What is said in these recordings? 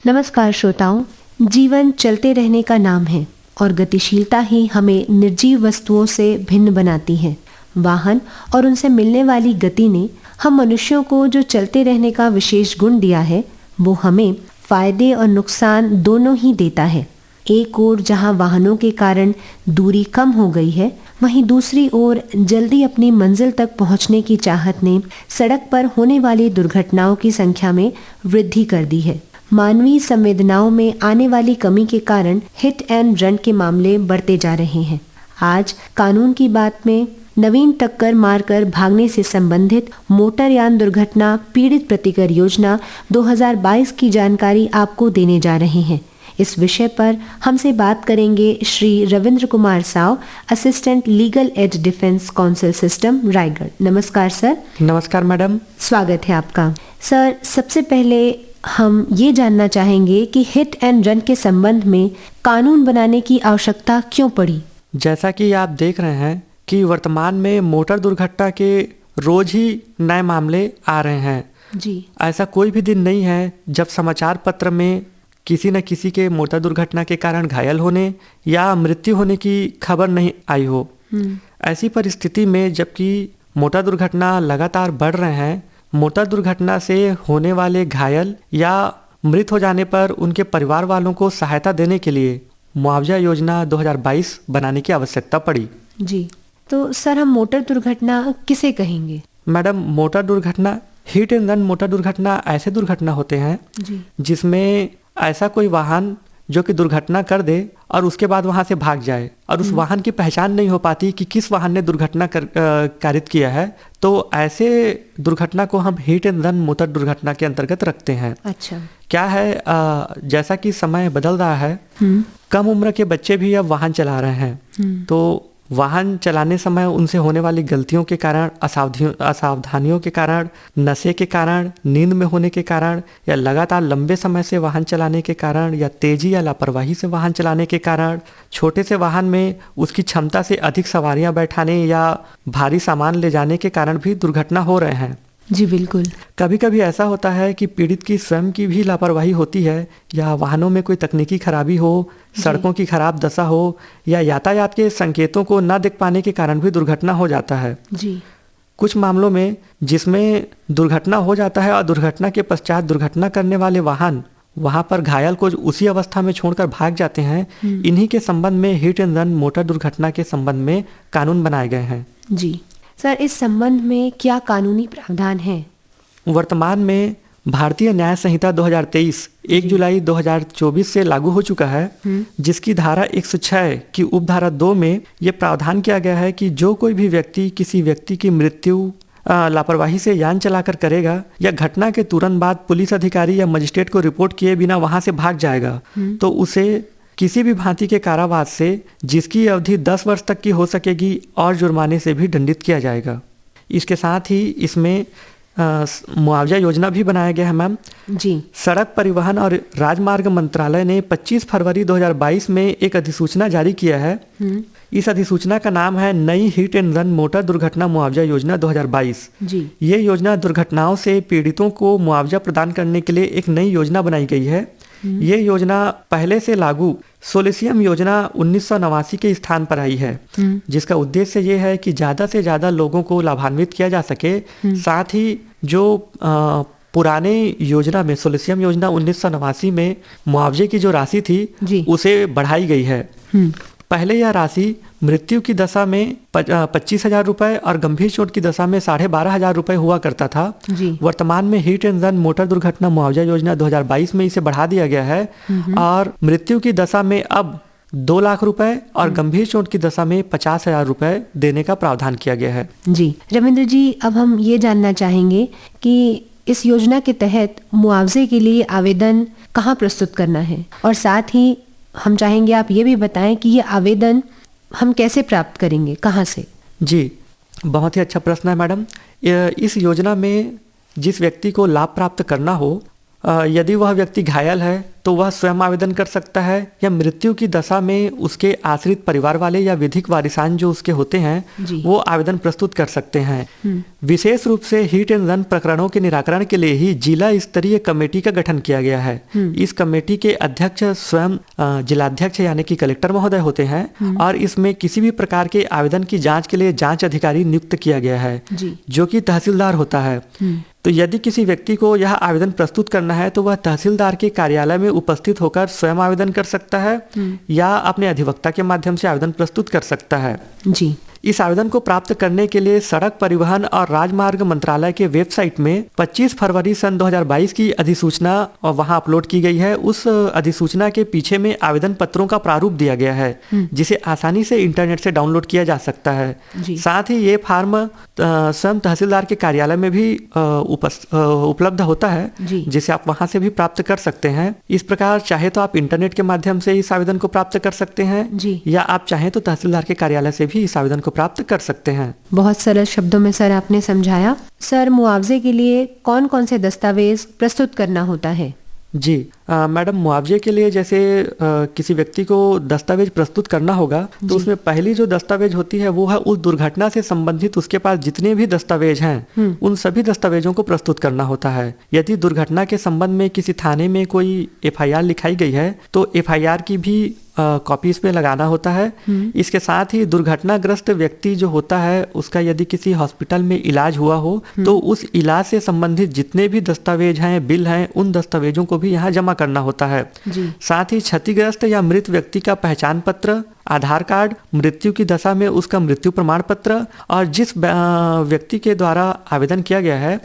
नमस्कार श्रोताओं। जीवन चलते रहने का नाम है और गतिशीलता ही हमें निर्जीव वस्तुओं से भिन्न बनाती है। वाहन और उनसे मिलने वाली गति ने हम मनुष्यों को जो चलते रहने का विशेष गुण दिया है, वो हमें फायदे और नुकसान दोनों ही देता है। एक ओर जहां वाहनों के कारण दूरी कम हो गई है, वहीं दूसरी ओर जल्दी अपनी मंजिल तक पहुंचने की चाहत ने सड़क पर होने वाली दुर्घटनाओं की संख्या में वृद्धि कर दी है। मानवीय संवेदनाओं में आने वाली कमी के कारण हिट एंड रन के मामले बढ़ते जा रहे हैं। आज कानून की बात में नवीन टक्कर मारकर भागने से संबंधित मोटरयान दुर्घटना पीड़ित प्रतिकर योजना 2022 की जानकारी आपको देने जा रहे हैं। इस विषय पर हमसे बात करेंगे Shri Ravindra Kumar Sao, assistant legal aid defence council system, Raigarh. नमस्कार सर। नमस्कार मैडम। स्वागत है आपका। सर, सबसे पहले हम ये जानना चाहेंगे कि हिट एंड रन के संबंध में कानून बनाने की आवश्यकता क्यों पड़ी? जैसा कि आप देख रहे हैं कि वर्तमान में मोटर दुर्घटना के रोज ही नए मामले आ रहे हैं जी। ऐसा कोई भी दिन नहीं है जब समाचार पत्र में किसी न किसी के मोटर दुर्घटना के कारण घायल होने या मृत्यु होने की खबर नहीं आई हो। ऐसी परिस्थिति में जबकि मोटर दुर्घटना लगातार बढ़ रहे हैं, मोटर दुर्घटना से होने वाले घायल या मृत हो जाने पर उनके परिवार वालों को सहायता देने के लिए मुआवजा योजना 2022 बनाने की आवश्यकता पड़ी। जी, तो सर हम मोटर दुर्घटना किसे कहेंगे? मैडम, मोटर दुर्घटना, हिट एंड रन मोटर दुर्घटना ऐसे दुर्घटना होते हैं जी। जिसमें ऐसा कोई वाहन जो कि दुर्घटना कर दे और उसके बाद वहां से भाग जाए और उस वाहन की पहचान नहीं हो पाती कि किस वाहन ने दुर्घटना कारित किया है, तो ऐसे दुर्घटना को हम हिट एंड रन मोटर दुर्घटना के अंतर्गत रखते हैं। अच्छा। क्या है, जैसा कि समय बदल रहा है, कम उम्र के बच्चे भी अब वाहन चला रहे हैं, तो वाहन चलाने समय उनसे होने वाली गलतियों के कारण, असावधानियों के कारण, नशे के कारण, नींद में होने के कारण या लगातार लंबे समय से वाहन चलाने के कारण या तेजी या लापरवाही से वाहन चलाने के कारण, छोटे से वाहन में उसकी क्षमता से अधिक सवारियां बैठाने या भारी सामान ले जाने के कारण भी दुर्घटना हो रहे हैं। जी बिल्कुल। कभी कभी ऐसा होता है कि पीड़ित की स्वयं की भी लापरवाही होती है या वाहनों में कोई तकनीकी खराबी हो, सड़कों की खराब दशा हो या यातायात के संकेतों को न देख पाने के कारण भी दुर्घटना हो जाता है। जी। कुछ मामलों में जिसमें दुर्घटना हो जाता है और दुर्घटना के पश्चात दुर्घटना करने वाले वाहन वहां पर घायल को उसी अवस्था में छोड़कर भाग जाते हैं, इन्हीं के संबंध में हिट एंड रन मोटर दुर्घटना के संबंध में कानून बनाए गए हैं। जी सर, इस संबंध में क्या कानूनी प्रावधान है? वर्तमान में भारतीय न्याय संहिता 2023 1 जुलाई 2024 से लागू हो चुका है, जिसकी धारा 106 की उपधारा 2 में ये प्रावधान किया गया है कि जो कोई भी व्यक्ति किसी व्यक्ति की मृत्यु लापरवाही से यान चलाकर करेगा या घटना के तुरंत बाद पुलिस अधिकारी या मजिस्ट्रेट को रिपोर्ट किए बिना वहां से भाग जाएगा, तो उसे किसी भी भांति के कारावास से, जिसकी अवधि 10 वर्ष तक की हो सकेगी, और जुर्माने से भी दंडित किया जाएगा। इसके साथ ही इसमें मुआवजा योजना भी बनाया गया है मैम। जी। सड़क परिवहन और राजमार्ग मंत्रालय ने 25 फरवरी 2022 में एक अधिसूचना जारी किया है। इस अधिसूचना का नाम है नई हिट एंड रन मोटर दुर्घटना मुआवजा योजना 2022। जी। ये योजना दुर्घटनाओं से पीड़ितों को मुआवजा प्रदान करने के लिए एक नई योजना बनाई गई है। ये योजना पहले से लागू सोलिसियम योजना 1989 के स्थान पर आई है, जिसका उद्देश्य ये है कि ज़्यादा से ज़्यादा लोगों को लाभान्वित किया जा सके। साथ ही जो पुराने योजना में, सोलिसियम योजना 1989 में मुआवजे की जो राशि थी उसे बढ़ाई गई है। पहले यह राशि मृत्यु की दशा में 25,000 रुपये और गंभीर चोट की दशा में 12,500 रुपये हुआ करता था। वर्तमान में हिट एंड रन मोटर दुर्घटना मुआवजा योजना 2022 में इसे बढ़ा दिया गया है और मृत्यु की दशा में अब 2 लाख रुपए और गंभीर चोट की दशा में 50,000 रुपये देने का प्रावधान किया गया है। जी रविंद्र जी, अब हम ये जानना चाहेंगे कि इस योजना के तहत मुआवजे के लिए आवेदन कहाँ प्रस्तुत करना है, और साथ ही हम चाहेंगे आप ये भी बताएं कि ये आवेदन हम कैसे प्राप्त करेंगे, कहाँ से? जी, बहुत ही अच्छा प्रश्न है मैडम। इस योजना में जिस व्यक्ति को लाभ प्राप्त करना हो, यदि वह व्यक्ति घायल है तो वह स्वयं आवेदन कर सकता है, या मृत्यु की दशा में उसके आश्रित परिवार वाले या विधिक वारिसान जो उसके होते हैं वो आवेदन प्रस्तुत कर सकते हैं। विशेष रूप से हिट एंड रन प्रकरणों के निराकरण के लिए ही जिला स्तरीय कमेटी का गठन किया गया है। इस कमेटी के अध्यक्ष स्वयं जिलाध्यक्ष यानी कि कलेक्टर महोदय होते हैं, और इसमें किसी भी प्रकार के आवेदन की जांच के लिए जांच अधिकारी नियुक्त किया गया है जो कि तहसीलदार होता है। तो यदि किसी व्यक्ति को यह आवेदन प्रस्तुत करना है तो वह तहसीलदार के कार्यालय में उपस्थित होकर स्वयं आवेदन कर सकता है या अपने अधिवक्ता के माध्यम से आवेदन प्रस्तुत कर सकता है। जी। इस आवेदन को प्राप्त करने के लिए सड़क परिवहन और राजमार्ग मंत्रालय के वेबसाइट में 25 फरवरी सन 2022 की अधिसूचना और वहां अपलोड की गई है। उस अधिसूचना के पीछे में आवेदन पत्रों का प्रारूप दिया गया है जिसे आसानी से इंटरनेट से डाउनलोड किया जा सकता है। साथ ही ये फॉर्म स्वयं तहसीलदार के कार्यालय में भी उपलब्ध होता है, जिसे आप वहां से भी प्राप्त कर सकते हैं। इस प्रकार चाहे तो आप इंटरनेट के माध्यम से इस आवेदन को प्राप्त कर सकते हैं या आप चाहें तो तहसीलदार के कार्यालय से भी इस आवेदन को प्राप्त कर सकते हैं। बहुत सरल शब्दों में सर आपने समझाया। सर, मुआवजे के लिए कौन कौन से दस्तावेज प्रस्तुत करना होता है? जी मैडम, मुआवजे के लिए जैसे किसी व्यक्ति को दस्तावेज प्रस्तुत करना होगा तो उसमें पहली जो दस्तावेज होती है वो है उस दुर्घटना से संबंधित उसके पास जितने भी दस्तावेज हैं उन सभी दस्तावेजों को प्रस्तुत करना होता है। यदि दुर्घटना के संबंध में किसी थाने में कोई FIR लिखाई गई है तो FIR की भी कॉपी इसमें लगाना होता है। इसके साथ ही दुर्घटनाग्रस्त व्यक्ति जो होता है उसका यदि किसी हॉस्पिटल में इलाज हुआ हो तो उस इलाज से संबंधित जितने भी दस्तावेज हैं, बिल हैं, उन दस्तावेजों को भी यहाँ जमा करना होता है। साथ ही क्षतिग्रस्त या मृत व्यक्ति का पहचान पत्र, आधार कार्ड, मृत्यु की दशा में उसका मृत्यु प्रमाण पत्र, और जिस व्यक्ति के द्वारा आवेदन किया गया है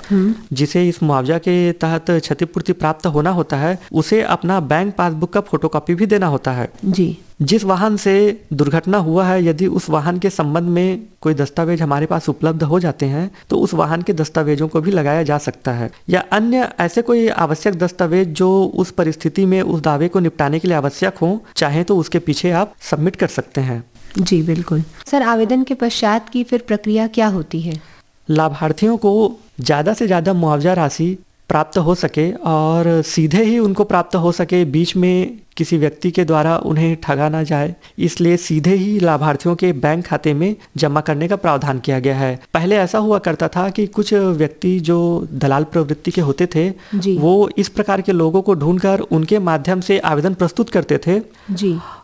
जिसे इस मुआवजा के तहत क्षतिपूर्ति प्राप्त होना होता है उसे अपना बैंक पासबुक का फोटोकॉपी भी देना होता है। जी। जिस वाहन से दुर्घटना हुआ है यदि उस वाहन के संबंध में कोई दस्तावेज हमारे पास उपलब्ध हो जाते हैं तो उस वाहन के दस्तावेजों को भी लगाया जा सकता है, या अन्य ऐसे कोई आवश्यक दस्तावेज जो उस परिस्थिति में उस दावे को निपटाने के लिए आवश्यक हो, चाहे तो उसके पीछे आप सबमिट कर सकते हैं। जी बिल्कुल। सर, आवेदन के पश्चात की फिर प्रक्रिया क्या होती है? लाभार्थियों को ज़्यादा से ज़्यादा मुआवजा राशि प्राप्त हो सके और सीधे ही उनको प्राप्त हो सके, बीच में किसी व्यक्ति के द्वारा उन्हें ठगा ना जाए, इसलिए सीधे ही लाभार्थियों के बैंक खाते में जमा करने का प्रावधान किया गया है। पहले ऐसा हुआ करता था कि कुछ व्यक्ति जो दलाल प्रवृत्ति के होते थे वो इस प्रकार के लोगों को ढूंढकर उनके माध्यम से आवेदन प्रस्तुत करते थे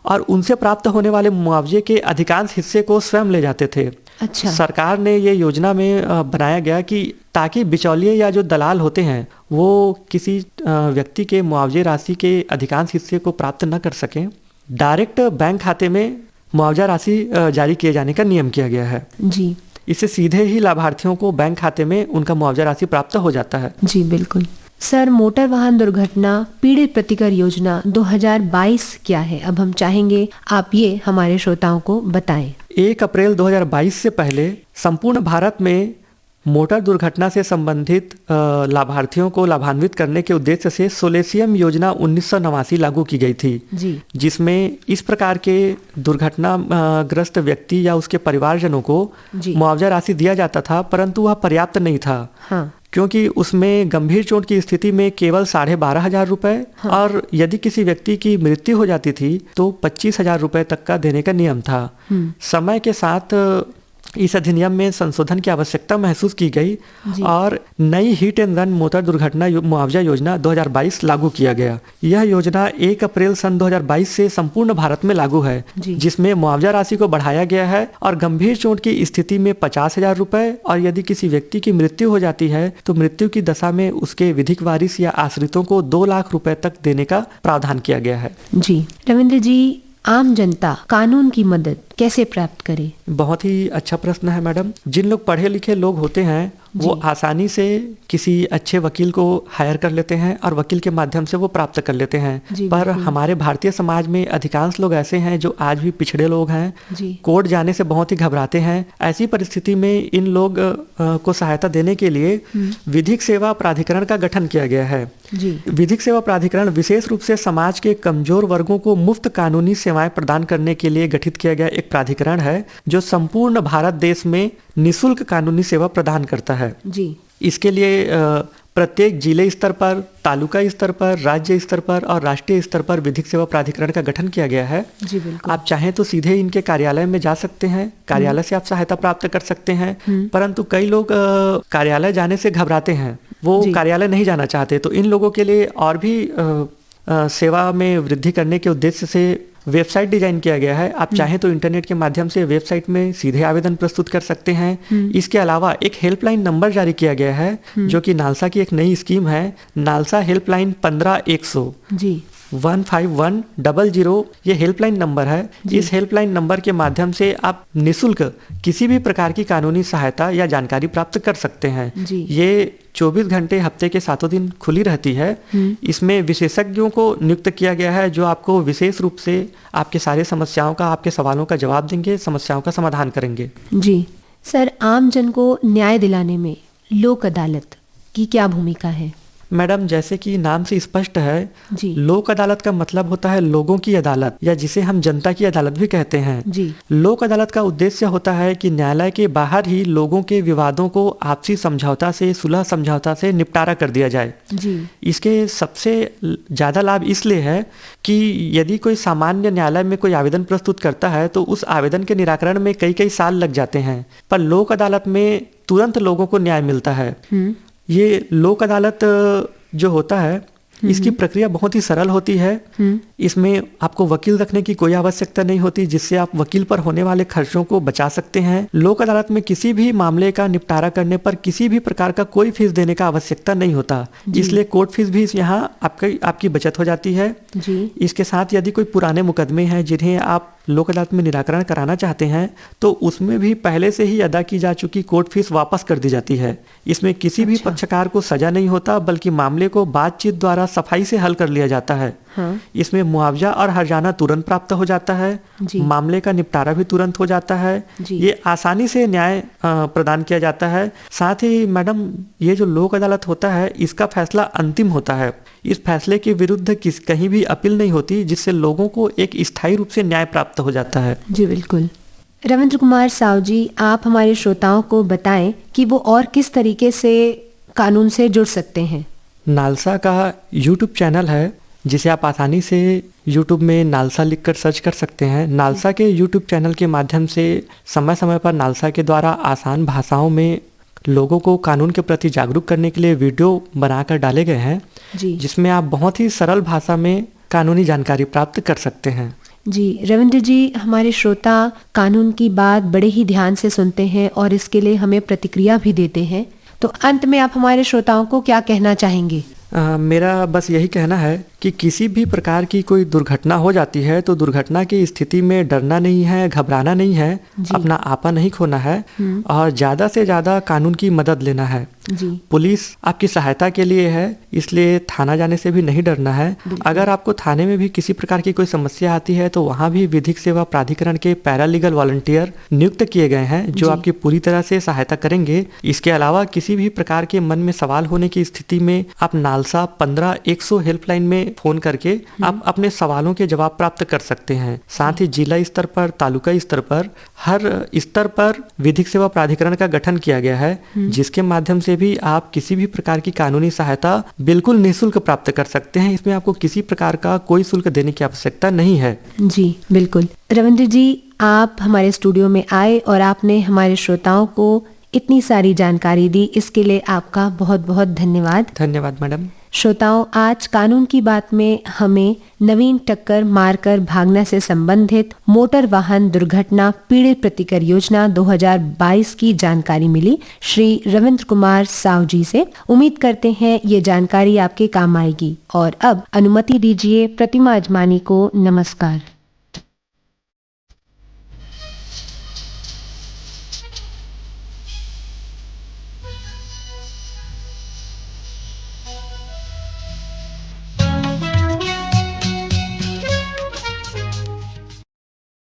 और उनसे प्राप्त होने वाले मुआवजे के अधिकांश हिस्से को स्वयं ले जाते थे। अच्छा। सरकार ने ये योजना में बनाया गया कि ताकि बिचौलिए या जो दलाल होते हैं वो किसी व्यक्ति के मुआवजे राशि के अधिकांश हिस्से को प्राप्त न कर सकें, डायरेक्ट बैंक खाते में मुआवजा राशि जारी किए जाने का नियम किया गया है। जी। इससे सीधे ही लाभार्थियों को बैंक खाते में उनका मुआवजा राशि प्राप्त हो जाता है। जी बिल्कुल। सर, मोटर वाहन दुर्घटना पीड़ित प्रतिकर योजना 2022 क्या है? अब हम चाहेंगे आप ये हमारे श्रोताओं को बताएं। 1 अप्रैल 2022 से पहले संपूर्ण भारत में मोटर दुर्घटना से संबंधित लाभार्थियों को लाभान्वित करने के उद्देश्य से सोलेसियम योजना 1989 लागू की गई थी जी। जिसमें इस प्रकार के दुर्घटना ग्रस्त व्यक्ति या उसके परिवारजनों को मुआवजा राशि दिया जाता था, परंतु वह पर्याप्त नहीं था। हाँ। क्योंकि उसमें गंभीर चोट की स्थिति में केवल 12,500 रुपए और यदि किसी व्यक्ति की मृत्यु हो जाती थी तो 25,000 रुपए तक का देने का नियम था। समय के साथ इस अधिनियम में संशोधन की आवश्यकता महसूस की गई और नई हिट एंड रन मोटर दुर्घटना मुआवजा योजना 2022 लागू किया गया। यह योजना 1 अप्रैल सन 2022 से संपूर्ण भारत में लागू है, जिसमें मुआवजा राशि को बढ़ाया गया है और गंभीर चोट की स्थिति में 50,000 रुपए और यदि किसी व्यक्ति की मृत्यु हो जाती है तो मृत्यु की दशा में उसके विधिक वारिस या आश्रितों को 2 लाख रुपए तक देने का प्रावधान किया गया है। जी रविंद्र जी, आम जनता कानून की मदद कैसे प्राप्त करे? बहुत ही अच्छा प्रश्न है मैडम। जिन लोग पढ़े लिखे लोग होते हैं वो आसानी से किसी अच्छे वकील को हायर कर लेते हैं और वकील के माध्यम से वो प्राप्त कर लेते हैं। पर हमारे भारतीय समाज में अधिकांश लोग ऐसे हैं जो आज भी पिछड़े लोग हैं, कोर्ट जाने से बहुत ही घबराते हैं। ऐसी परिस्थिति में इन लोग को सहायता देने के लिए विधिक सेवा प्राधिकरण का गठन किया गया है। विधिक सेवा प्राधिकरण विशेष रूप से समाज के कमजोर वर्गों को मुफ्त कानूनी सेवाएं प्रदान करने के लिए गठित किया गया एक प्राधिकरण है जो संपूर्ण भारत देश में निःशुल्क कानूनी सेवा प्रदान करता है। इसके लिए प्रत्येक जिले स्तर पर, तालुका स्तर पर, राज्य स्तर पर और राष्ट्रीय स्तर पर विधिक सेवा प्राधिकरण का गठन किया गया है। जी बिल्कुल। आप चाहें तो सीधे इनके कार्यालय में जा सकते हैं, कार्यालय से आप सहायता प्राप्त कर सकते हैं, परंतु कई लोग कार्यालय जाने से घबराते हैं, वो कार्यालय नहीं जाना चाहते, तो इन लोगों के लिए और भी सेवा में वृद्धि करने के उद्देश्य से वेबसाइट डिजाइन किया गया है। आप चाहें तो इंटरनेट के माध्यम से वेबसाइट में सीधे आवेदन प्रस्तुत कर सकते हैं। इसके अलावा एक हेल्पलाइन नंबर जारी किया गया है, जो कि नालसा की एक नई स्कीम है, नालसा हेल्पलाइन 15100 जी 15100 ये हेल्पलाइन नंबर है। इस हेल्पलाइन नंबर के माध्यम से आप निःशुल्क किसी भी प्रकार की कानूनी सहायता या जानकारी प्राप्त कर सकते हैं। ये 24 घंटे हफ्ते के 7 दिन खुली रहती है। इसमें विशेषज्ञों को नियुक्त किया गया है, जो आपको विशेष रूप से आपके सारे समस्याओं का, आपके सवालों का जवाब देंगे, समस्याओं का समाधान करेंगे। जी सर, आम जन को न्याय दिलाने में लोक अदालत की क्या भूमिका है? मैडम, जैसे कि नाम से स्पष्ट है, लोक अदालत का मतलब होता है लोगों की अदालत, या जिसे हम जनता की अदालत भी कहते हैं। लोक अदालत का उद्देश्य होता है कि न्यायालय के बाहर ही लोगों के विवादों को आपसी समझौता से, सुलह समझौता से निपटारा कर दिया जाए। इसके सबसे ज्यादा लाभ इसलिए है कि यदि कोई सामान्य न्यायालय में कोई आवेदन प्रस्तुत करता है तो उस आवेदन के निराकरण में कई कई साल लग जाते हैं, पर लोक अदालत में तुरंत लोगों को न्याय मिलता है। ये लोक अदालत जो होता है, इसकी प्रक्रिया बहुत ही सरल होती है। इसमें आपको वकील रखने की कोई आवश्यकता नहीं होती, जिससे आप वकील पर होने वाले खर्चों को बचा सकते हैं। लोक अदालत में किसी भी मामले का निपटारा करने पर किसी भी प्रकार का कोई फीस देने का आवश्यकता नहीं होता, इसलिए कोर्ट फीस भी यहाँ आपकी बचत हो जाती है। इसके साथ यदि कोई पुराने मुकदमे हैं जिन्हें आप लोक अदालत में निराकरण कराना चाहते हैं, तो उसमें भी पहले से ही अदा की जा चुकी कोर्ट फीस वापस कर दी जाती है। इसमें किसी भी पक्षकार को सजा नहीं होता, बल्कि मामले को बातचीत द्वारा सफाई से हल कर लिया जाता है। इसमें मुआवजा और हर्जाना तुरंत प्राप्त हो जाता है, मामले का निपटारा भी तुरंत हो जाता है। ये आसानी से न्याय प्रदान किया जाता है। साथ ही मैडम, ये जो लोक अदालत होता है, इसका फैसला अंतिम होता है। इस फैसले के विरुद्ध कहीं भी अपील नहीं होती, जिससे लोगों को एक स्थायी रूप से न्याय प्राप्त हो जाता है। जी बिल्कुल। रविंद्र कुमार साव जी, आप हमारे श्रोताओं को बताएं कि वो और किस तरीके से कानून से जुड़ सकते हैं। नालसा का यूट्यूब चैनल है, जिसे आप आसानी से यूट्यूब में नालसा लिखकर सर्च कर सकते हैं। नालसा के यूट्यूब चैनल के माध्यम से समय समय पर नालसा के द्वारा आसान भाषाओं में लोगों को कानून के प्रति जागरूक करने के लिए वीडियो बनाकर डाले गए हैं, जिसमें आप बहुत ही सरल भाषा में कानूनी जानकारी प्राप्त कर सकते हैं। जी रविंद्र जी, हमारे श्रोता कानून की बात बड़े ही ध्यान से सुनते हैं और इसके लिए हमें प्रतिक्रिया भी देते हैं, तो अंत में आप हमारे श्रोताओं को क्या कहना चाहेंगे? मेरा बस यही कहना है कि किसी भी प्रकार की कोई दुर्घटना हो जाती है तो दुर्घटना की स्थिति में डरना नहीं है, घबराना नहीं है, अपना आपा नहीं खोना है और ज़्यादा से ज़्यादा कानून की मदद लेना है। पुलिस आपकी सहायता के लिए है, इसलिए थाना जाने से भी नहीं डरना है। अगर आपको थाने में भी किसी प्रकार की कोई समस्या आती है तो वहाँ भी विधिक सेवा प्राधिकरण के पैरालीगल वॉलंटियर नियुक्त किए गए हैं, जो आपकी पूरी तरह से सहायता करेंगे। इसके अलावा किसी भी प्रकार के मन में सवाल होने की स्थिति में आप नालसा 15100 हेल्पलाइन में फोन करके आप अपने सवालों के जवाब प्राप्त कर सकते हैं। साथ ही जिला स्तर पर, तालुका स्तर पर, हर स्तर पर विधिक सेवा प्राधिकरण का गठन किया गया है, जिसके माध्यम से भी आप किसी भी प्रकार की कानूनी सहायता बिल्कुल निःशुल्क प्राप्त कर सकते हैं। इसमें आपको किसी प्रकार का कोई शुल्क देने की आवश्यकता नहीं है। जी बिल्कुल। रविंद्र जी, आप हमारे स्टूडियो में आए और आपने हमारे श्रोताओं को इतनी सारी जानकारी दी, इसके लिए आपका बहुत बहुत धन्यवाद। धन्यवाद मैडम। श्रोताओं, आज कानून की बात में हमें नवीन टक्कर मारकर भागना से संबंधित मोटर वाहन दुर्घटना पीड़ित प्रतिकर योजना 2022 की जानकारी मिली श्री रविंद्र कुमार साव जी से। उम्मीद करते हैं ये जानकारी आपके काम आएगी। और अब अनुमति दीजिए प्रतिमा अजमानी को नमस्कार।